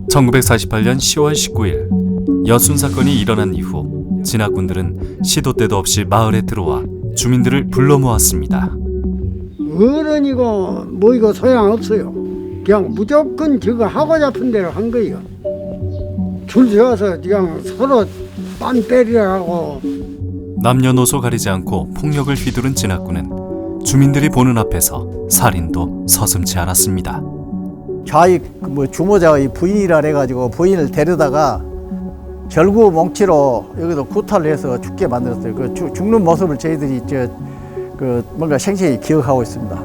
1948년 10월 19일 여순 사건이 일어난 이후 진학군들은 시도 때도 없이 마을에 들어와 주민들을 불러 모았습니다. 어른이고 뭐이고 소용없어요. 그냥 무조건 저거 하고 싶은 대로 한 거예요. 줄 세워서 그냥 서로 빤 때리라고. 남녀노소 가리지 않고 폭력을 휘두른 진학군은 주민들이 보는 앞에서 살인도 서슴지 않았습니다. 자기 주모자의 부인이라 해가지고 부인을 데려다가 결구 몽치로 여기서 구타를 해서 죽게 만들었어요. 그 죽는 모습을 저희들이 뭔가 생생히 기억하고 있습니다.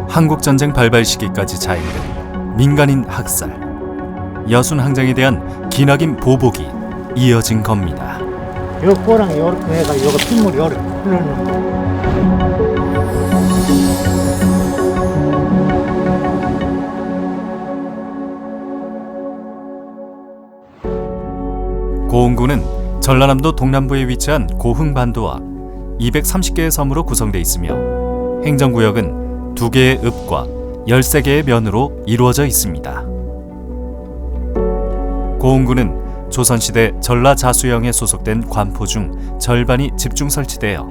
한국전쟁 발발 시기까지 자행된 민간인 학살, 여순 항쟁에 대한 기나긴 보복이 이어진 겁니다. 요 꼬랑 요렇게 해가 요거 핏물이 요렇게 흐르는 거. 고흥군은 전라남도 동남부에 위치한 고흥반도와 230개의 섬으로 구성되어 있으며 행정구역은 2개의 읍과 13개의 면으로 이루어져 있습니다. 고흥군은 조선시대 전라자수영에 소속된 관포 중 절반이 집중 설치되어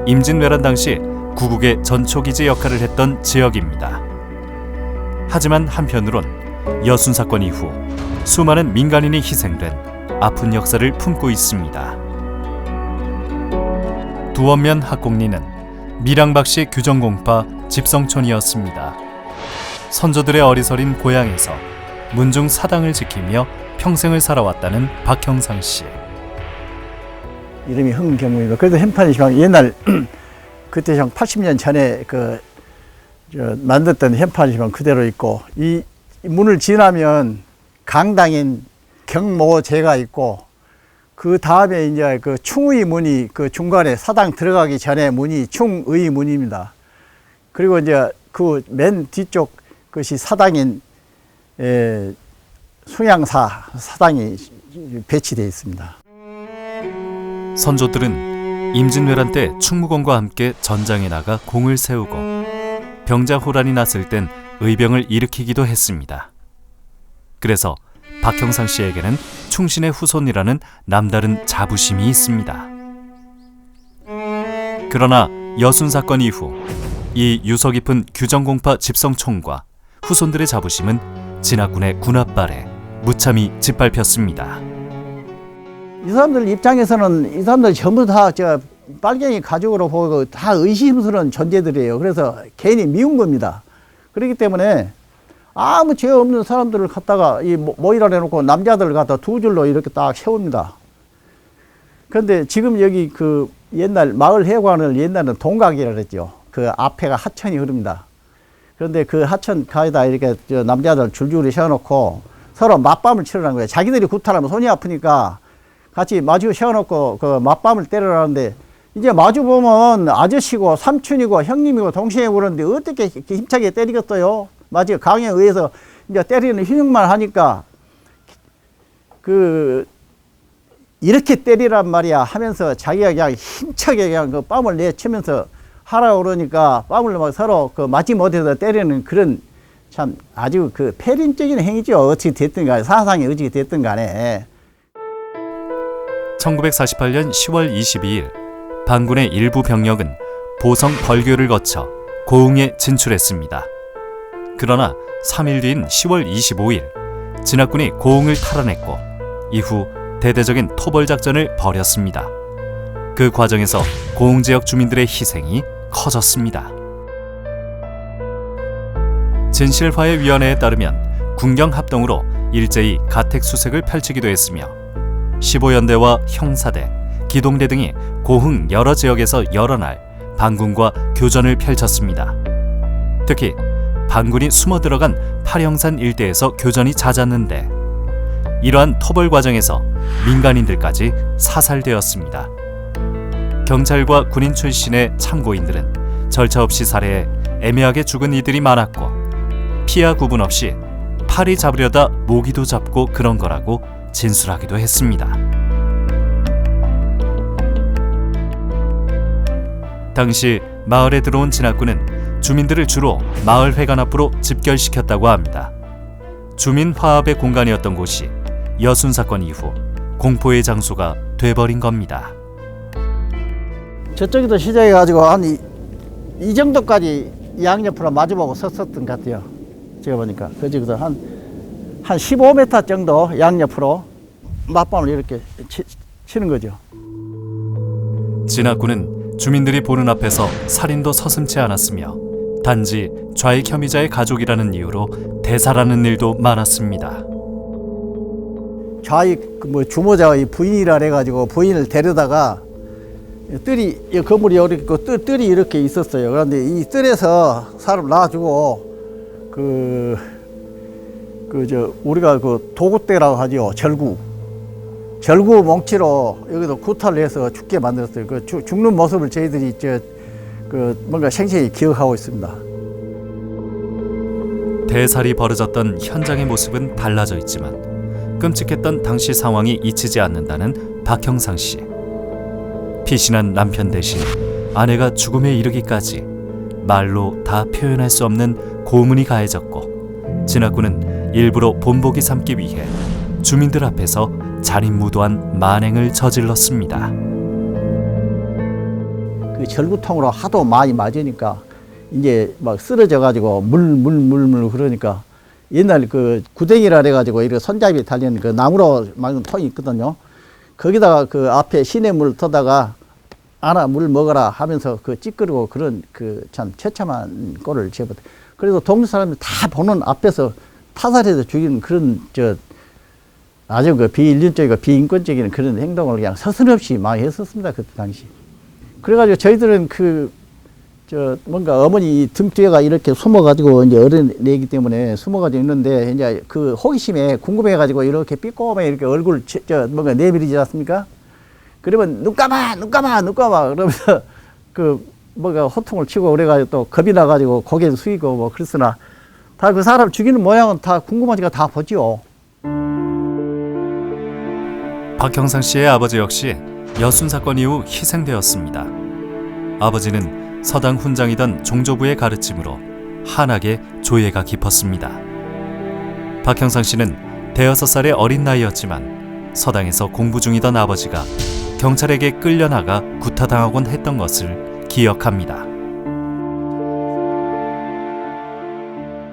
임진왜란 당시 구국의 전초기지 역할을 했던 지역입니다. 하지만 한편으론 여순 사건 이후 수많은 민간인이 희생된 아픈 역사를 품고 있습니다. 두원면 학곡리는 밀양박씨 규정공파 집성촌이었습니다. 선조들의 어리서린 고향에서 문중 사당을 지키며 평생을 살아왔다는 박형상 씨. 이름이 흥경문입니다. 그래도 현판이지만 옛날 그때 한 80년 전에 만들었던 현판이지만 그대로 있고, 이 문을 지나면 강당인 경모제가 있고, 그 다음에 이제 그 충의 문이 그 중간에 사당 들어가기 전에 문이 충의 문입니다. 그리고 이제 그 맨 뒤쪽 것이 사당인 숭양사 사당이 배치되어 있습니다. 선조들은 임진왜란 때 충무공과 함께 전장에 나가 공을 세우고 병자호란이 났을 땐 의병을 일으키기도 했습니다. 그래서 박형상 씨에게는 충신의 후손이라는 남다른 자부심이 있습니다. 그러나 여순 사건 이후 이 유서 깊은 규정공파 집성촌과 후손들의 자부심은 진학군의 군합발에 무참히 짓밟혔습니다. 이 사람들 입장에서는 이 사람들 전부 다 빨갱이 가족으로 보고 다 의심스러운 존재들이에요. 그래서 괜히 미운 겁니다. 그렇기 때문에 아무 죄 없는 사람들을 갖다가 모이라 해놓고 남자들을 갖다 두 줄로 이렇게 딱 세웁니다. 그런데 지금 여기 그 옛날 마을 해관을 옛날에는 동각이라 그랬죠. 그 앞에가 하천이 흐릅니다. 그런데 그 하천 가에다 이렇게 남자들 줄줄이 세워놓고 서로 맞밤을 치르라는 거예요. 자기들이 구타하면 손이 아프니까 같이 마주 세워놓고 그 맞밤을 때리라는데, 이제 마주 보면 아저씨고 삼촌이고 형님이고 동생이고 그러는데 어떻게 힘차게 때리겠어요? 마치 강에 의해서 이제 때리는 휘능만 하니까 이렇게 때리란 말이야 하면서 자기가 그냥 힘차게 그냥 그 뺨을 내치면서 하라고 그러니까 뺨을 막 서로 그 맞지 못해서 때리는 그런 참 아주 그 폐륜적인 행위죠. 어찌 됐든 간에 사상이 어찌 됐든 간에. 1948년 10월 22일 반군의 일부 병력은 보성 벌교를 거쳐 고흥에 진출했습니다. 그러나 3일 뒤인 10월 25일 진학군이 고흥을 탈환했고 이후 대대적인 토벌 작전을 벌였습니다. 그 과정에서 고흥 지역 주민들의 희생이 커졌습니다. 진실화해위원회에 따르면 군경 합동으로 일제히 가택 수색을 펼치기도 했으며 15연대와 형사대, 기동대 등이 고흥 여러 지역에서 여러 날 반군과 교전을 펼쳤습니다. 특히 반군이 숨어 들어간 팔형산 일대에서 교전이 잦았는데 이러한 토벌 과정에서 민간인들까지 사살되었습니다. 경찰과 군인 출신의 참고인들은 절차 없이 살해해 애매하게 죽은 이들이 많았고 피하 구분 없이 팔이 잡으려다 모기도 잡고 그런 거라고 진술하기도 했습니다. 당시 마을에 들어온 진학군은 주민들을 주로 마을 회관 앞으로 집결시켰다고 합니다. 주민 화합의 공간이었던 곳이 여순 사건 이후 공포의 장소가 돼버린 겁니다. 저쪽에도 시작해가지고 한 이 정도까지 양옆으로 마주보고 섰었던 것 같아요. 제가 보니까 그쪽에서 한 15m 정도 양옆으로 맞밤을 이렇게 치는 거죠. 진압군은 주민들이 보는 앞에서 살인도 서슴지 않았으며 단지 좌익 혐의자의 가족이라는 이유로 대살하는 일도 많았습니다. 좌익 뭐 주모자의 부인이라 해가지고 부인을 데려다가 뜰이 이 건물이 이렇게 있고 뜰이 이렇게 있었어요. 그런데 이 뜰에서 사람 놔주고 우리가 그 도구대라고 하죠. 절구 몽치로 여기서 구타를 해서 죽게 만들었어요. 그 죽는 모습을 저희들이 뭔가 생생히 기억하고 있습니다. 대살이 벌어졌던 현장의 모습은 달라져 있지만 끔찍했던 당시 상황이 잊히지 않는다는 박형상 씨. 피신한 남편 대신 아내가 죽음에 이르기까지 말로 다 표현할 수 없는 고문이 가해졌고 진압군은 일부러 본보기 삼기 위해 주민들 앞에서 잔인무도한 만행을 저질렀습니다. 그 절구통으로 하도 많이 맞으니까 이제 막 쓰러져가지고 물 그러니까 옛날 그 구덩이라 해가지고 이렇게 손잡이 달린 그 나무로 막은 통이 있거든요. 거기다가 그 앞에 시냇물 터다가 아나 물 먹어라 하면서 그 찌끄르고 그런 그 참 처참한 꼴을 지어봤다. 그래서 동네 사람들 다 보는 앞에서 타살해서 죽이는 그런 아주 그 비인륜적이고 비인권적인 그런 행동을 그냥 서슴없이 많이 했었습니다. 그때 당시. 그래가지고 저희들은 뭔가 어머니 등 뒤에가 이렇게 숨어가지고 이제 어린애이기 때문에 숨어가지고 있는데 이제 그 호기심에 궁금해가지고 이렇게 삐꼬매 이렇게 얼굴 뭔가 내밀이지 않습니까? 그러면 눈 감아 그러면서 뭔가 호통을 치고 그래가지고 또 겁이 나가지고 고개를 숙이고 뭐 그랬으나 다 그 사람 죽이는 모양은 다 궁금하니까 다 보죠. 박형상 씨의 아버지 역시 여순 사건 이후 희생되었습니다. 아버지는 서당 훈장이던 종조부의 가르침으로 한학에 조예가 깊었습니다. 박형상 씨는 대여섯 살의 어린 나이였지만 서당에서 공부 중이던 아버지가 경찰에게 끌려나가 구타당하곤 했던 것을 기억합니다.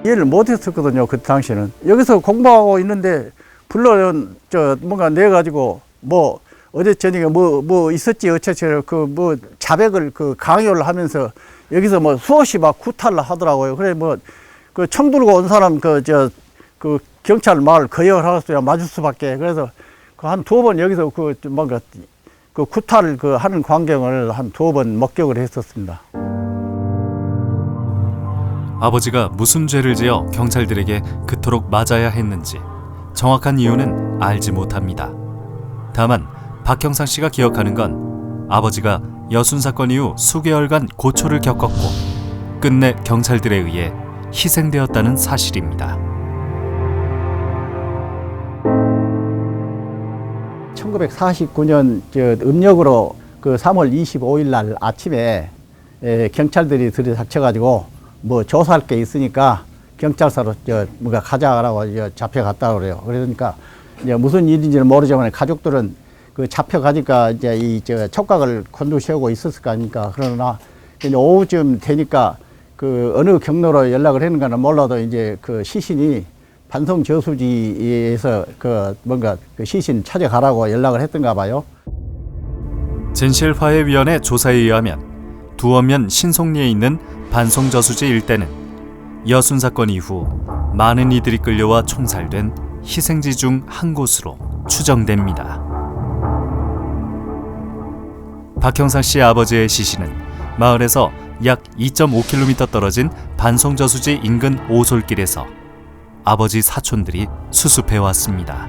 이해를 못했었거든요. 그 당시에는 여기서 공부하고 있는데 불러는 뭔가 내가지고 뭐 어제 저녁에 뭐 있었지 어쩌저쩌 뭐 자백을 강요를 하면서 여기서 뭐 수없이 막 구타를 하더라고요. 그래 뭐 그 총 들고 온 사람 그 경찰 말 거역을 하겠어요. 맞을 수밖에. 그래서 한 2번 여기서 뭔가 구타를 하는 광경을 한 2번 목격을 했었습니다. 아버지가 무슨 죄를 지어 경찰들에게 그토록 맞아야 했는지 정확한 이유는 알지 못합니다. 다만 박형상 씨가 기억하는 건 아버지가 여순 사건 이후 수개월간 고초를 겪었고 끝내 경찰들에 의해 희생되었다는 사실입니다. 1949년 음력으로 3월 25일 날 아침에 경찰들이 들이닥쳐가지고 뭐 조사할 게 있으니까 경찰서로 뭔가 가자라고 잡혀갔다 그래요. 그러니까 이제 무슨 일인지는 모르지만 가족들은 잡혀가니까 이제 촉각을 곤두세우고 있었을 거 아닙니까. 그러나 이제 오후쯤 되니까 어느 경로로 연락을 했는가는 몰라도 이제 시신이 반송 저수지에서 뭔가 시신 찾아가라고 연락을 했던가 봐요. 진실화해위원회 조사에 의하면 두원면 신송리에 있는 반송 저수지 일대는 여순 사건 이후 많은 이들이 끌려와 총살된 희생지 중 한 곳으로 추정됩니다. 박형상 씨의 아버지의 시신은 마을에서 약 2.5km 떨어진 반송 저수지 인근 오솔길에서 아버지 사촌들이 수습해 왔습니다.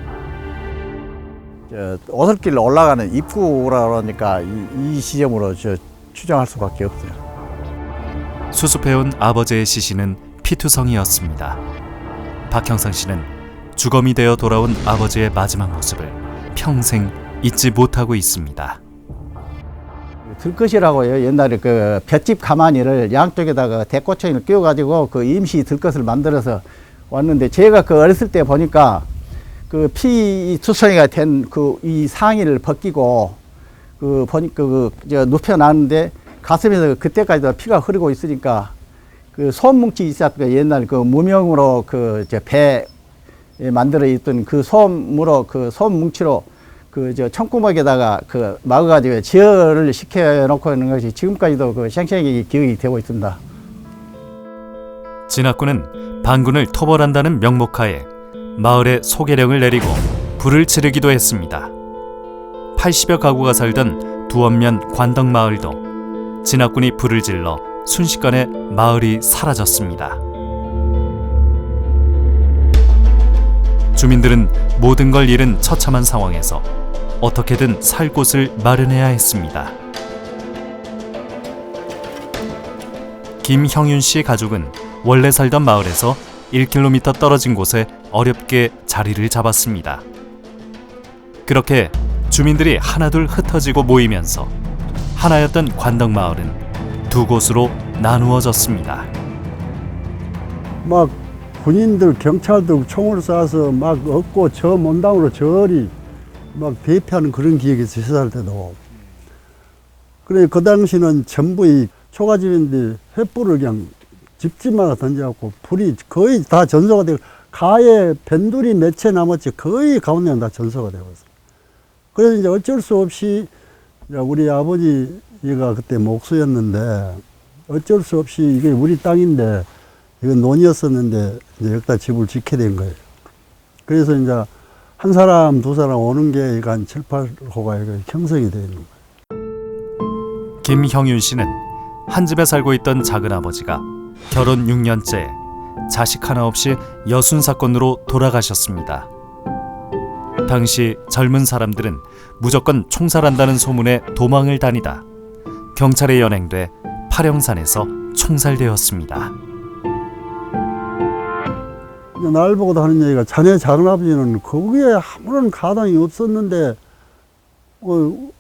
오솔길로 올라가는 입구라 그러니까 이 지점으로 추정할 수밖에 없어요. 수습해온 아버지의 시신은 피투성이었습니다. 박형상 씨는 주검이 되어 돌아온 아버지의 마지막 모습을 평생 잊지 못하고 있습니다. 들것이라고요. 옛날에 볏짚 가마니를 양쪽에다가 대꼬챙이를 끼워가지고 임시 들것을 만들어서 왔는데 제가 그 어렸을 때 보니까 그 피 투성이가 된 그 이 상의를 벗기고 그 보니까 저 눕혀놨는데 가슴에서 그때까지도 피가 흐르고 있으니까 그 솜뭉치 있었던 옛날 그 무명으로 그 저 배에 만들어 있던 그 솜으로 그 솜뭉치로 그 저 청구막에다가 그 막아가지고 지혈을 시켜놓고 있는 것이 지금까지도 그 생생하게 기억이 되고 있습니다. 진압군은 반군을 토벌한다는 명목하에 마을에 소개령을 내리고 불을 지르기도 했습니다. 80여 가구가 살던 두엄면 관덕마을도 진압군이 불을 질러 순식간에 마을이 사라졌습니다. 주민들은 모든 걸 잃은 처참한 상황에서 어떻게든 살 곳을 마련해야 했습니다. 김형윤 씨 가족은 원래 살던 마을에서 1km 떨어진 곳에 어렵게 자리를 잡았습니다. 그렇게 주민들이 하나둘 흩어지고 모이면서 하나였던 관덕마을은 두 곳으로 나누어졌습니다. 막 군인들 경찰들 총을 쏴서 막 얻고 저 mon당으로 저리 막 대피하는 그런 기억이 있어요. 3살 때도. 그래 그 당시는 전부 이 초가집인데 횃불을 그냥 집집마다 던져갖고 불이 거의 다 전소가 되고 가에 밴돌이 몇 채 남았지 거의 가운데는 다 전소가 되고 있어요. 그래서 이제 어쩔 수 없이 우리 아버지가 그때 목수였는데 어쩔 수 없이 이게 우리 땅인데 이건 논이었었는데 이제 여기다 집을 짓게 된 거예요. 그래서 이제 한 사람 두 사람 오는 게 한 7, 8호가 형성이 되어 있는 거예요. 김형윤 씨는 한 집에 살고 있던 작은 아버지가 결혼 6년째 자식 하나 없이 여순 사건으로 돌아가셨습니다. 당시 젊은 사람들은 무조건 총살한다는 소문에 도망을 다니다 경찰에 연행돼 파령산에서 총살되었습니다. 날 보고도 하는 얘기가 자네 작은아버지는 거기에 아무런 가당이 없었는데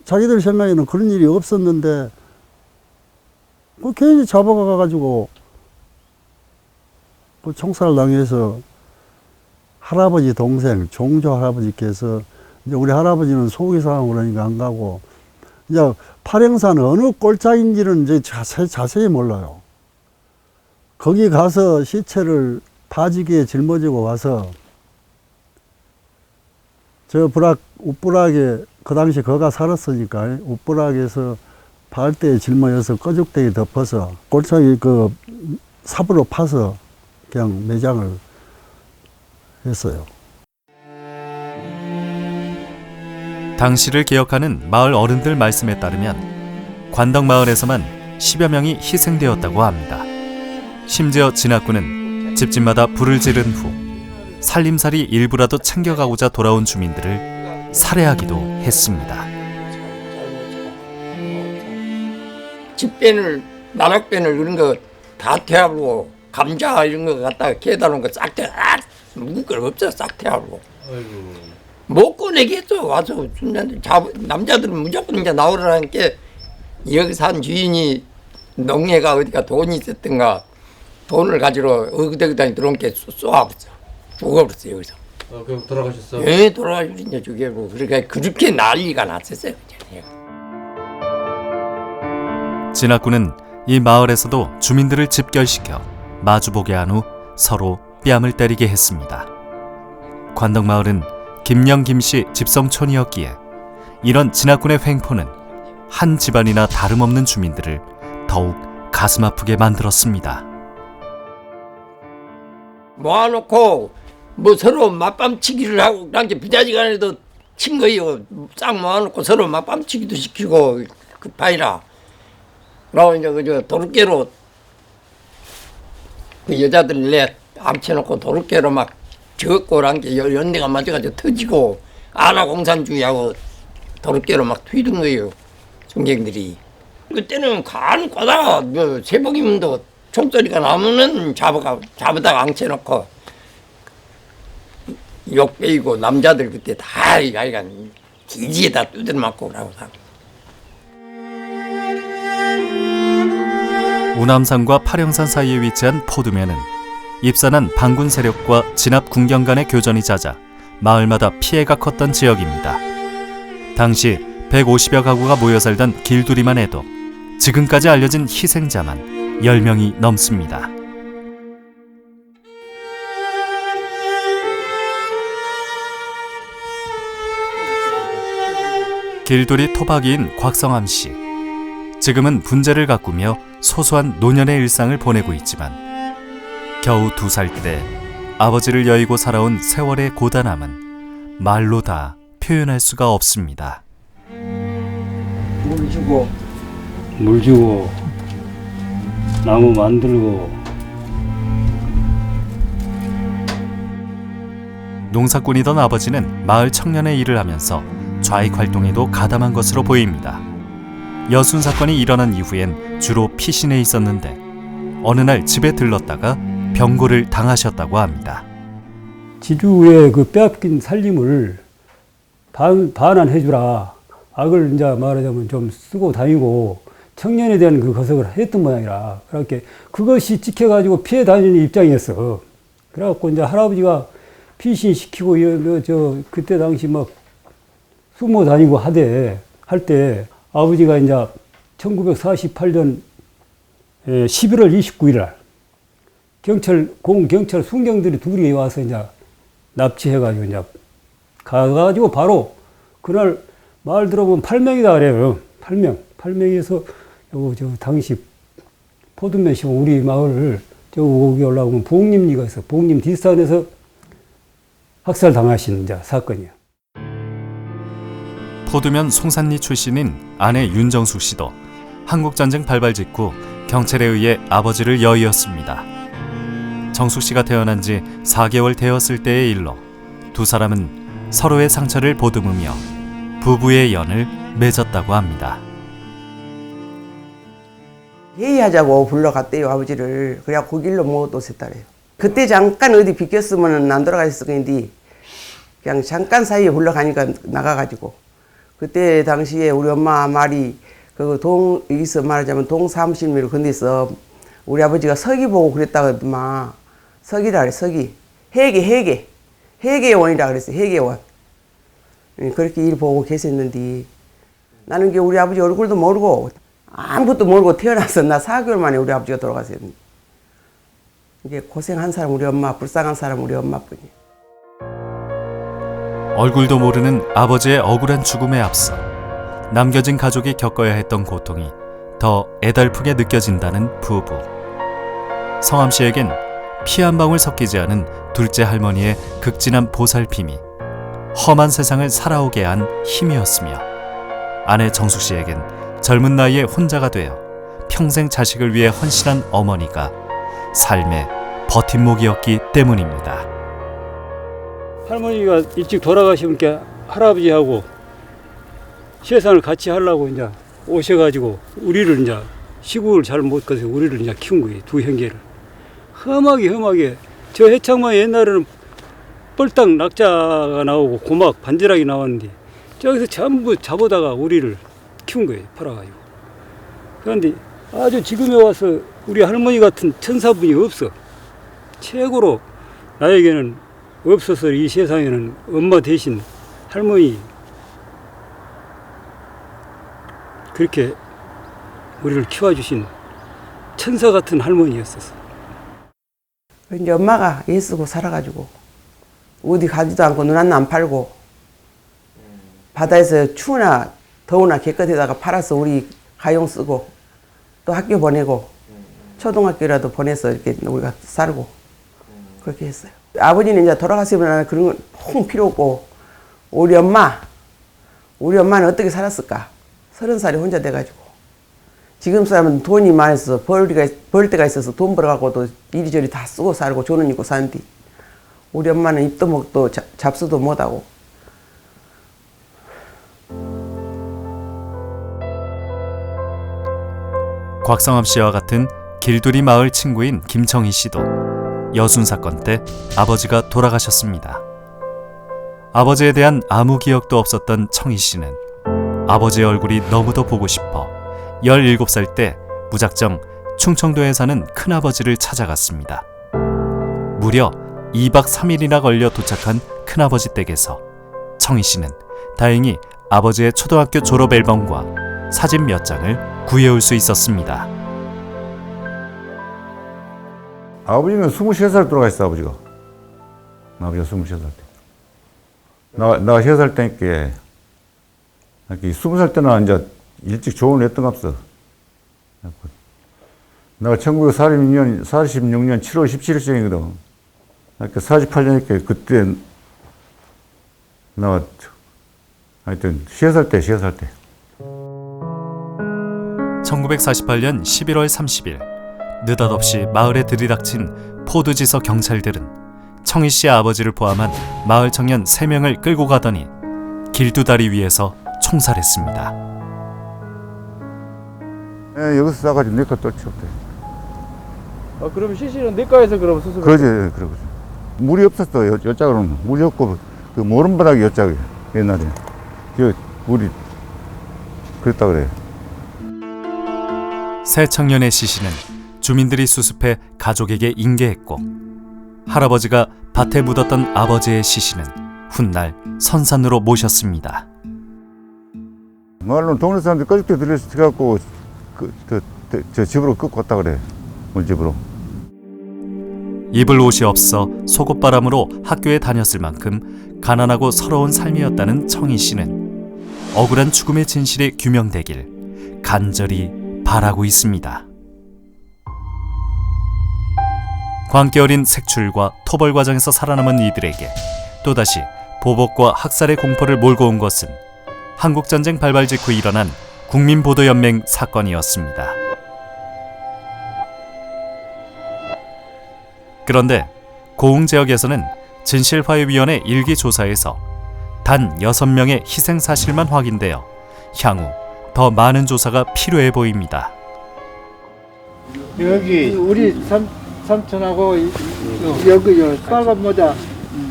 자기들 생각에는 그런 일이 없었는데 괜히 잡아가가지고 총살 당해서 할아버지 동생 종조 할아버지께서 이제 우리 할아버지는 속이 상하고 그러니까 안 가고 이제 파령산 어느 꼴짝인지는 이제 자세히 몰라요. 거기 가서 시체를 바지기에 짊어지고 와서 저 웃부락에 그 당시 거가 살았으니까 웃부락에서 발대에 짊어져서 꺼죽대기 덮어서 골짜기 그 삽으로 파서 그냥 매장을 했어요. 당시를 기억하는 마을 어른들 말씀에 따르면 관덕마을에서만 10여 명이 희생되었다고 합니다. 심지어 진압군은 집집마다 불을 지른 후 살림살이 일부라도 챙겨가고자 돌아온 주민들을 살해하기도 했습니다. 집배늘, 나락배늘 이런 거 다 태우고 감자 이런 거 갖다가 개다 놓은 거 싹 태, 묵을 거 없어 싹 태우고. 못 꺼내겠어 와서 남자들은 무조건 이제 나오라는 게 여기 산 주인이 농해가 어디가 돈이 있었던가 돈을 가지러 어디다 들어온 게 쏘아버렸어. 죽어버렸어 여기서. 그럼 돌아가셨어? 예, 돌아가시고 이제 죽여버리고 그러니까 그렇게 난리가 났었어요. 진압군은 이 마을에서도 주민들을 집결시켜 마주보게 한 후 서로 뺨을 때리게 했습니다. 관덕마을은 김영 김씨 집성촌이었기에 이런 진압군의 횡포는 한 집안이나 다름없는 주민들을 더욱 가슴 아프게 만들었습니다. 모아놓고 뭐 서로 맞밤치기를 하고 그렇게 부자지간에도 친 거예요. 싹 모아놓고 서로 맞밤치기도 시키고 그 파이라. 그러고 이제 그저 도둑개로 그 여자들 내 암쳐놓고 도둑개로 막 적고란 게 연대가 맞아가지고 터지고 안하공산주의하고 도둑개로 막 튀던 거예요. 중경들이. 그때는 간 꼬다가 뭐 새벽이면도 총소리가 나면은 잡아다가 앙쳐놓고 욕 베이고 남자들 그때 다 하여간 기지에다 두들맞고 그러고 우남산과 파령산 사이에 위치한 포두면은 입산한 반군 세력과 진압 군경 간의 교전이 잦아 마을마다 피해가 컸던 지역입니다. 당시 150여 가구가 모여 살던 길두리만 해도 지금까지 알려진 희생자만 10명이 넘습니다. 길두리 토박이인 곽성암 씨. 지금은 분재를 가꾸며 소소한 노년의 일상을 보내고 있지만 겨우 2살 때 아버지를 여의고 살아온 세월의 고단함은 말로 다 표현할 수가 없습니다. 물 주고 나무 만들고 농사꾼이던 아버지는 마을 청년의 일을 하면서 좌익 활동에도 가담한 것으로 보입니다. 여순 사건이 일어난 이후엔 주로 피신해 있었는데 어느 날 집에 들렀다가 병고를 당하셨다고 합니다. 지주의 그 빼앗긴 살림을 반환해주라. 악을 이제 말하자면 좀 쓰고 다니고 청년에 대한 그 거석을 했던 모양이라. 그렇게 그것이 찍혀가지고 피해 다니는 입장이었어. 그래갖고 이제 할아버지가 피신시키고 그때 당시 막 숨어 다니고 할 때 아버지가 이제 1948년 11월 29일 날 공경찰 순경들이 둘이 와서 이제 납치해가지고 이제 가가지고 바로 그날 마을 들어보면 8명이다 그래요. 8명에서 당시 포두면 씨 우리 마을 거기 올라오면 봉림리가 있어. 봉림 뒷산에서 학살 당하신 이제 사건이야. 포두면 송산리 출신인 아내 윤정숙 씨도 한국전쟁 발발 직후 경찰에 의해 아버지를 여의었습니다. 정숙 씨가 태어난 지 4개월 되었을 때의 일로 두 사람은 서로의 상처를 보듬으며 부부의 연을 맺었다고 합니다. 회의하자고 불러갔대요, 아버지를. 그래야 그 길로 못 오셨다래요. 그때 잠깐 어디 비켰으면 안 돌아가셨을 건데 그냥 잠깐 사이에 불러가니까 나가가지고 그때 당시에 우리 엄마 말이 여기서 말하자면 동사무실미로 건너서 우리 아버지가 서기 보고 그랬다고 막 서기라 그래. 서기 해계원이라 그랬어요. 해계원. 그렇게 일 보고 계셨는데 나는 우리 아버지 얼굴도 모르고 아무것도 모르고 태어나서 나 4개월 만에 우리 아버지가 돌아가셨는데 이게 고생한 사람 우리 엄마, 불쌍한 사람 우리 엄마뿐이에요. 얼굴도 모르는 아버지의 억울한 죽음에 앞서 남겨진 가족이 겪어야 했던 고통이 더 애달프게 느껴진다는 부부. 성암 씨에겐 피 한 방울 섞이지 않은 둘째 할머니의 극진한 보살핌이 험한 세상을 살아오게 한 힘이었으며 아내 정숙 씨에겐 젊은 나이에 혼자가 되어 평생 자식을 위해 헌신한 어머니가 삶의 버팀목이었기 때문입니다. 할머니가 일찍 돌아가시니까 할아버지하고 세상을 같이 하려고 이제 오셔가지고 우리를 이제 시국을 잘 못 가서 우리를 이제 키운 거예요. 두 형제를 험하게 저 해창만 옛날에는 뻘딱 낙자가 나오고 고막 반지락이 나왔는데 저기서 전부 잡아다가 우리를 키운 거예요. 팔아가지고. 그런데 아주 지금에 와서 우리 할머니 같은 천사분이 없어. 최고로 나에게는 없어서 이 세상에는 엄마 대신 할머니 그렇게 우리를 키워주신 천사 같은 할머니였었어. 이제 엄마가 애쓰고 살아가지고 어디 가지도 않고 눈 하나 안 팔고 바다에서 추우나 더우나 개껏에다가 팔아서 우리 가용 쓰고 또 학교 보내고 초등학교라도 보내서 이렇게 우리가 살고 그렇게 했어요. 아버지는 이제 돌아가시면 그런 건 통 필요 없고 우리 엄마는 어떻게 살았을까? 30살에 혼자 돼가지고 지금 사람은 돈이 많아서 벌 때가 있어서 돈 벌어갖고도 이리저리 다 쓰고 살고 조는 입고 사는데 우리 엄마는 입도 먹도 잡수도 못하고. 곽성암 씨와 같은 길두리 마을 친구인 김청희 씨도 여순 사건 때 아버지가 돌아가셨습니다. 아버지에 대한 아무 기억도 없었던 청희 씨는 아버지의 얼굴이 너무도 보고 싶어 17살 때 무작정 충청도에 사는 큰아버지를 찾아갔습니다. 무려 2박 3일이나 걸려 도착한 큰아버지 댁에서 청희 씨는 다행히 아버지의 초등학교 졸업 앨범과 사진 몇 장을 구해올 수 있었습니다. 아버지는 23살 돌아가셨어, 아버지가. 아버지가 23살 때. 내가 3살 때니까, 20살 때는 이제 일찍 조언을 했던 것 없어. 내가 1946년 7월 17일생이거든. 48년이니까 그때, 내가 하여튼 3살 때. 1948년 11월 30일 느닷없이 마을에 들이닥친 포드지서 경찰들은 청희 씨의 아버지를 포함한 마을 청년 3명을 끌고 가더니 길두다리 위에서 총살했습니다. 여기서 싸가지고 내거 떨치웠대. 그럼 시신은 내과에서 그럼 수술? 그러지, 그러지. 물이 없었어, 여짝으로는. 물이 없고, 그 모름바닥이 여짝이야, 옛날에. 물이, 그랬다 그래. 새 청년의 시신은 주민들이 수습해 가족에게 인계했고, 할아버지가 밭에 묻었던 아버지의 시신은 훗날 선산으로 모셨습니다. 마을로 동네 사람들이 꺼죽게 들여갖고, 저 집으로 끌고 갔다 그래, 우리 집으로. 입을 옷이 없어 속옷바람으로 학교에 다녔을 만큼 가난하고 서러운 삶이었다는 청희 씨는 억울한 죽음의 진실이 규명되길 간절히 바라고 있습니다. 광기 어린 색출과 토벌 과정에서 살아남은 이들에게 또다시 보복과 학살의 공포를 몰고 온 것은 한국전쟁 발발 직후 일어난 국민보도연맹 사건이었습니다. 그런데 고흥 지역에서는 진실화해위원회 일기 조사에서 단 6명의 희생 사실만 확인되어 향후 더 많은 조사가 필요해 보입니다. 여기 우리 삼촌하고 여기 빨간 모자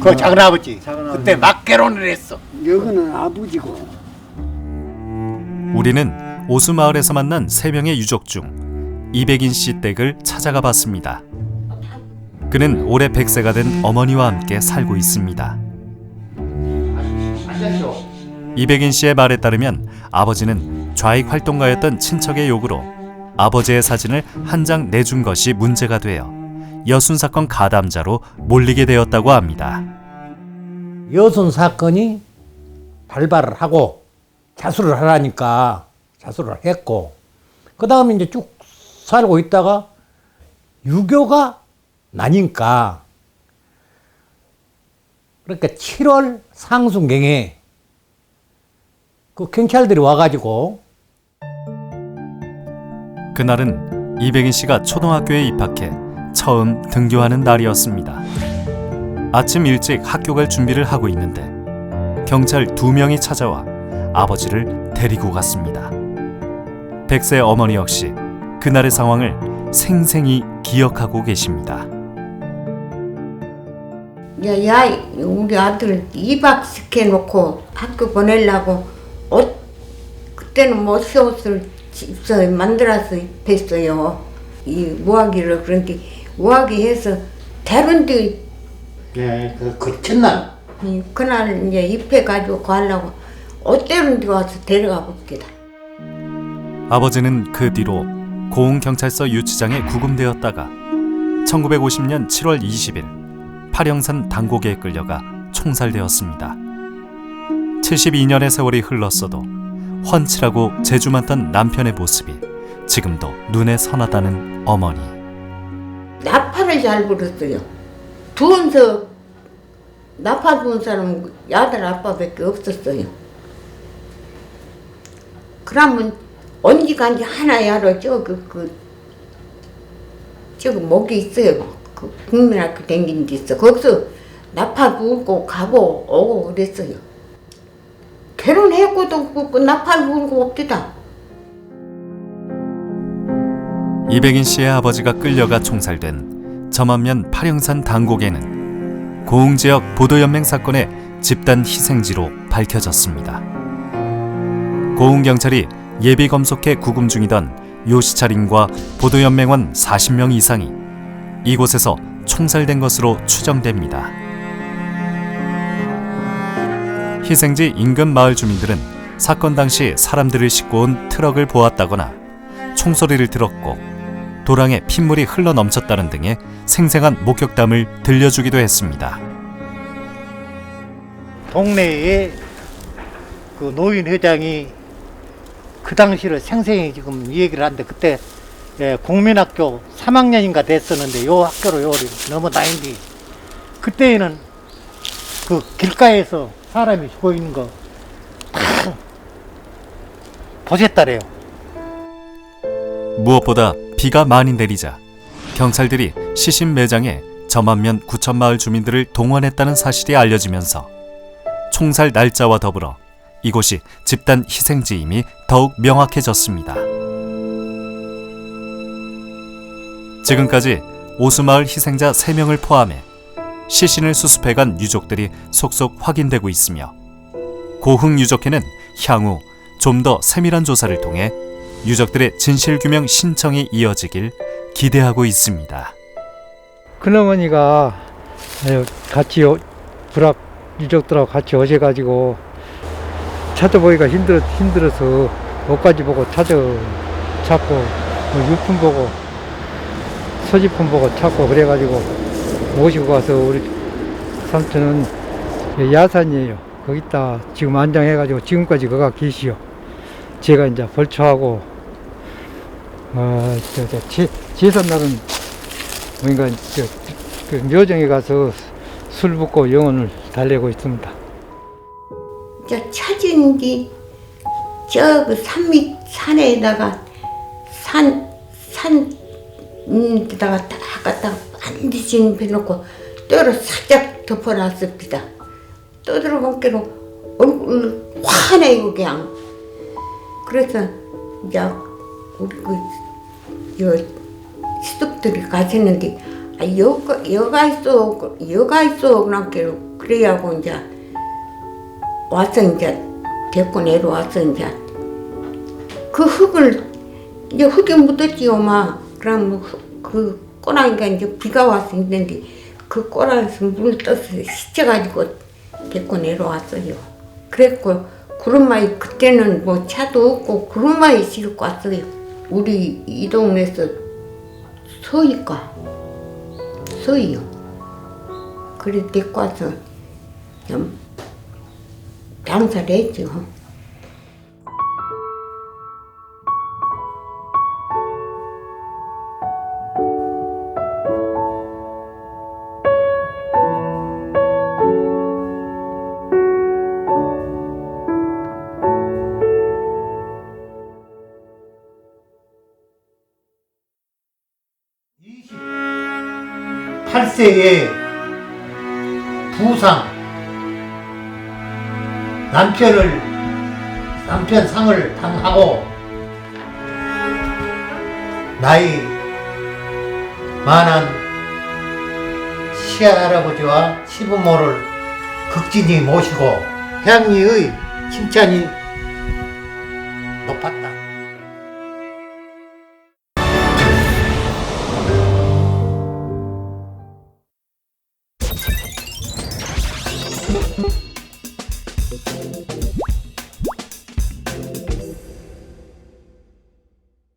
그 작은아버지. 그때 막 결혼을 했어. 여기는 아버지고. 우리는 오수마을에서 만난 3명의 유족 중 이백인 씨 댁을 찾아가 봤습니다. 그는 올해 100세가 된 어머니와 함께 살고 있습니다. 이백인 씨의 말에 따르면 아버지는 좌익 활동가였던 친척의 요구로 아버지의 사진을 한 장 내준 것이 문제가 되어 여순 사건 가담자로 몰리게 되었다고 합니다. 여순 사건이 발발을 하고 자수를 하라니까 자수를 했고, 그 다음에 이제 쭉 살고 있다가 유교가 나니까, 그러니까 7월 상순경에 그 경찰들이 와가지고, 그날은 이백인 씨가 초등학교에 입학해 처음 등교하는 날이었습니다. 아침 일찍 학교 갈 준비를 하고 있는데 경찰 2명이 찾아와 아버지를 데리고 갔습니다. 100세 어머니 역시 그날의 상황을 생생히 기억하고 계십니다. 야, 우리 아들 입학시켜놓고 학교 보내려고 그때는 뭐 새 옷을 집서 만들어서 입혔어요. 이 무화기를. 그런데 무화기 해서 다른 데 예, 그 첫날. 그날 이제 입혀가지고 가려고 어때는 데 와서 데려가 봅니다. 아버지는 그 뒤로 고흥경찰서 유치장에 구금되었다가 1950년 7월 20일 파령산 당고개에 끌려가 총살되었습니다. 72년의 세월이 흘렀어도 훤칠하고 재주 많던 남편의 모습이 지금도 눈에 선하다는 어머니. 나팔을 잘 불었어요. 두원서 나팔 부는 사람은 아들 아빠밖에 없었어요. 그러면 언제간지 하나에 알아. 저거 목이 있어요. 그 국민학교 댕긴 데 있어. 거기서 나팔 불고 가고 오고 그랬어요. 결혼했고도 그 나팔 불고 없디다. 이백인 씨의 아버지가 끌려가 총살된 점안면 파령산 당고개는 고흥 지역 보도연맹 사건의 집단 희생지로 밝혀졌습니다. 고흥 경찰이 예비 검속해 구금 중이던 요시차림과 보도연맹원 40명 이상이 이곳에서 총살된 것으로 추정됩니다. 희생지 인근 마을 주민들은 사건 당시 사람들을 싣고 온 트럭을 보았다거나 총소리를 들었고 도랑에 핏물이 흘러 넘쳤다는 등의 생생한 목격담을 들려주기도 했습니다. 동네에 그 노인 회장이 그 당시를 생생히 지금 얘기를 하는데 그때 국민학교 3학년인가 됐었는데 요 학교로 요리 넘어다닌뒤 그때에는 그 길가에서 사람이 죽어 있는 거 다 보셨다래요. 무엇보다 비가 많이 내리자 경찰들이 시신 매장에 저만면 구천마을 주민들을 동원했다는 사실이 알려지면서 총살 날짜와 더불어 이곳이 집단 희생지임이 더욱 명확해졌습니다. 지금까지 오수마을 희생자 3명을 포함해 시신을 수습해간 유족들이 속속 확인되고 있으며 고흥 유족회는 향후 좀 더 세밀한 조사를 통해 유족들의 진실규명 신청이 이어지길 기대하고 있습니다. 큰어머니가 같이 불합 유족들하고 같이 오셔가지고 찾아보기가 힘들어서 옷까지 보고 찾고 유품 보고 소지품 보고 찾고 그래가지고 모시고 가서 우리 삼촌은 야산이에요. 거기다 지금 안장해가지고 지금까지 거가 계시오. 제가 이제 벌초하고 제삿날은 뭔가 그 묘정에 가서 술 붓고 영혼을 달래고 있습니다. 저 찾은 게 저 그 산에다가 산에다가 딱 갖다가 반드시 해놓고 떠로 살짝 덮어놨습니다. 떠들어본 게로 얼굴 환해요 그냥. 그래서 이제 우리 그 시댁들이 가셨는데 여가 있어 그냥 그래야고 이제 와서 이제 데리고 내려와서 이제 그 흙을 이제 흙에 묻었지요 막. 그럼 그 꼬랑이가 이제 비가 와서 있는데 그 꼬랑에서 물 떠서 씻어가지고 데리고 내려왔어요. 그랬고 구름마이 그때는 뭐 차도 없고 구름마이 싣고 왔어요. 우리 이 동네에서 서이요. 그래 데리고 와서 좀 장사를 했죠. (28세의) 부상 남편 상을 당하고 나이 많은 시할아버지와 시부모를 극진히 모시고 향리의 칭찬이 높았다.